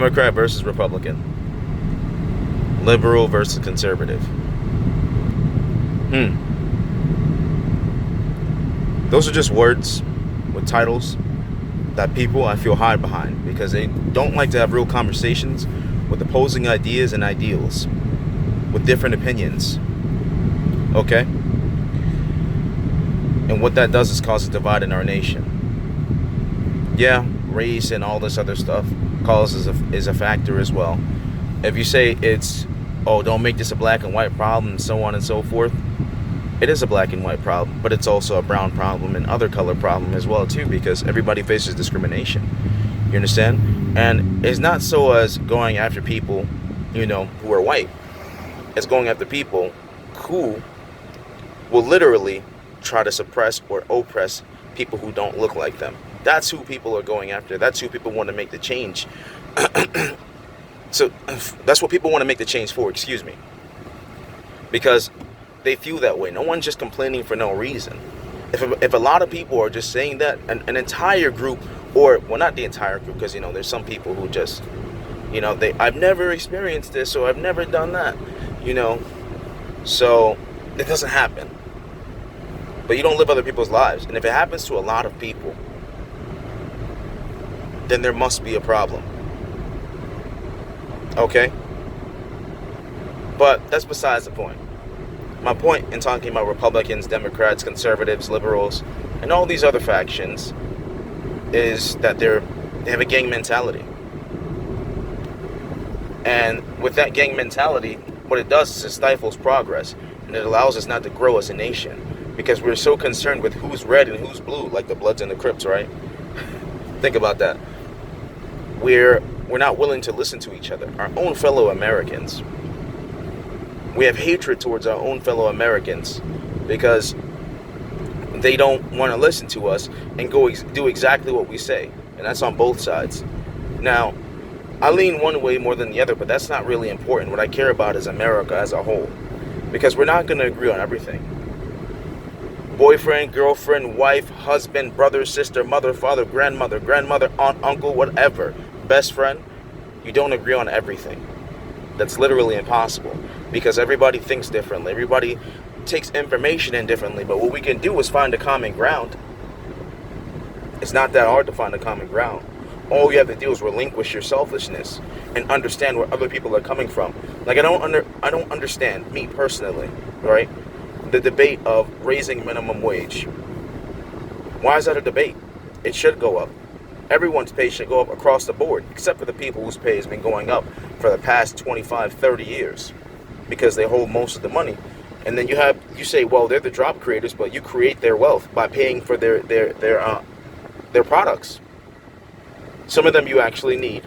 Democrat versus Republican. Liberal versus conservative. Those are just words with titles that people, I feel, hide behind because they don't like to have real conversations with opposing ideas and ideals, with different opinions. Okay? And what that does is cause a divide in our nation. Yeah, race and all this other stuff is a factor as well. If you say it's, oh, don't make this a black and white problem and so on and so forth, it is a black and white problem, but it's also a brown problem and other color problem as well too, because everybody faces discrimination. You understand? And it's not so as going after people, who are white. It's going after people who will literally try to suppress or oppress people who don't look like them. That's who people are going after. That's who people want to make the change. So that's what people want to make the change for, excuse me. Because they feel that way. No one's just complaining for no reason. If a lot of people are just saying that, an entire group, or, well, not the entire group, because, there's some people who just, I've never experienced this, or I've never done that, so it doesn't happen. But you don't live other people's lives. And if it happens to a lot of people, then there must be a problem. Okay? But that's besides the point. My point in talking about Republicans, Democrats, conservatives, liberals, and all these other factions is that they have a gang mentality. And with that gang mentality, what it does is it stifles progress, and it allows us not to grow as a nation, because we're so concerned with who's red and who's blue, like the Bloods and the Crips, right? Think about that. We're not willing to listen to each other, our own fellow Americans. We have hatred towards our own fellow Americans because they don't want to listen to us and do exactly what we say. And that's on both sides. Now, I lean one way more than the other, but that's not really important. What I care about is America as a whole, because we're not going to agree on everything. Boyfriend, girlfriend, wife, husband, brother, sister, mother, father, grandmother, aunt, uncle, whatever, best friend, you don't agree on everything. That's literally impossible, because everybody thinks differently. Everybody takes information in differently. But what we can do is find a common ground. It's not that hard to find a common ground. All you have to do is relinquish your selfishness and understand where other people are coming from. Like I don't understand, me personally, right? The debate of raising minimum wage. Why is that a debate? It should go up. Everyone's pay should go up across the board, except for the people whose pay has been going up for the past 25, 30 years, because they hold most of the money. And then you say, well, they're the job creators, but you create their wealth by paying for their products. Some of them you actually need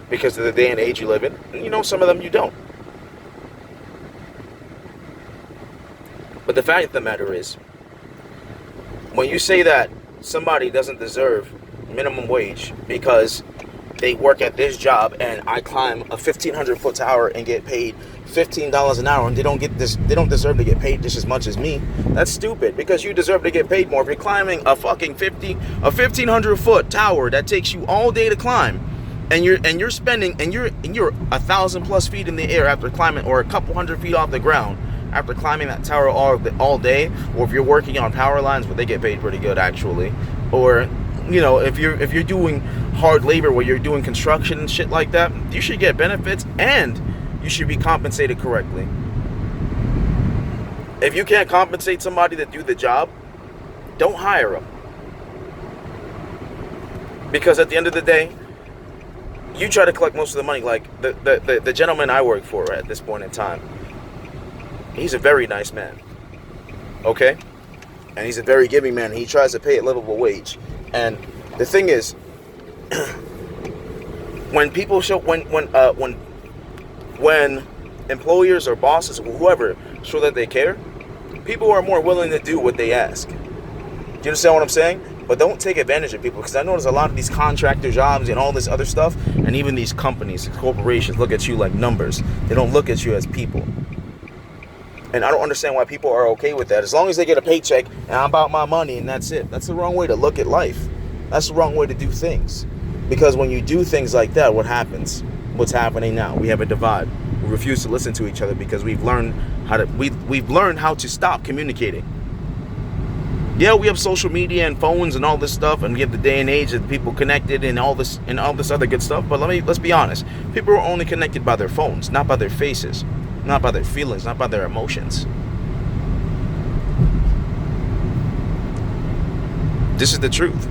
because of the day and age you live in, and some of them you don't. But the fact of the matter is, when you say that somebody doesn't deserve minimum wage because they work at this job and I climb a 1,500-foot tower and get paid $15 an hour and they don't deserve to get paid just as much as me, that's stupid, because you deserve to get paid more. If you're climbing a fucking 1,500-foot tower that takes you all day to climb, and you're 1,000+ feet in the air after climbing, or a couple hundred feet off the ground after climbing that tower all day, or if you're working on power lines, but they get paid pretty good actually, or if you're doing hard labor where you're doing construction and shit like that, you should get benefits and you should be compensated correctly. If you can't compensate somebody to do the job, don't hire them. Because at the end of the day, you try to collect most of the money. Like the gentleman I work for at this point in time, he's a very nice man, okay? And he's a very giving man. He tries to pay a livable wage. And the thing is, when people when employers or bosses or whoever show that they care, people are more willing to do what they ask. Do you understand what I'm saying? But don't take advantage of people, because I notice a lot of these contractor jobs and all this other stuff, and even these companies, corporations, look at you like numbers. They don't look at you as people. And I don't understand why people are okay with that. As long as they get a paycheck and I'm about my money and that's it. That's the wrong way to look at life. That's the wrong way to do things. Because when you do things like that, what happens? What's happening now? We have a divide. We refuse to listen to each other because we've learned how to stop communicating. Yeah, we have social media and phones and all this stuff, and we have the day and age of people connected and all this other good stuff. But let's be honest. People are only connected by their phones, not by their faces, not by their feelings, not by their emotions. This is the truth.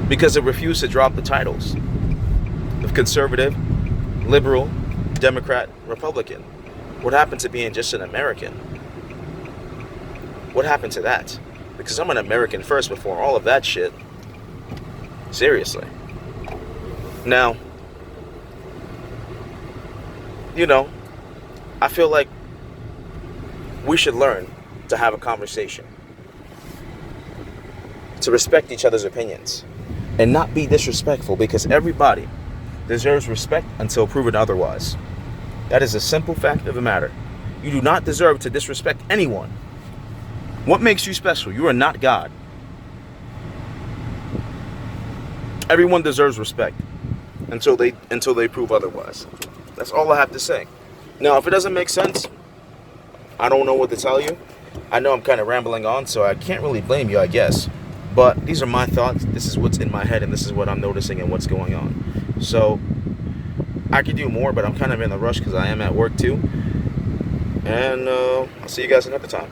Because they refuse to drop the titles of conservative, liberal, Democrat, Republican. What happened to being just an American? What happened to that? Because I'm an American first before all of that shit. Seriously. Now, I feel like we should learn to have a conversation, to respect each other's opinions, and not be disrespectful, because everybody deserves respect until proven otherwise. That is a simple fact of the matter. You do not deserve to disrespect anyone. What makes you special? You are not God. Everyone deserves respect until they prove otherwise. That's all I have to say. Now, if it doesn't make sense, I don't know what to tell you. I know I'm kind of rambling on, so I can't really blame you, I guess. But these are my thoughts. This is what's in my head, and this is what I'm noticing and what's going on. So I could do more, but I'm kind of in a rush because I am at work too. And I'll see you guys another time.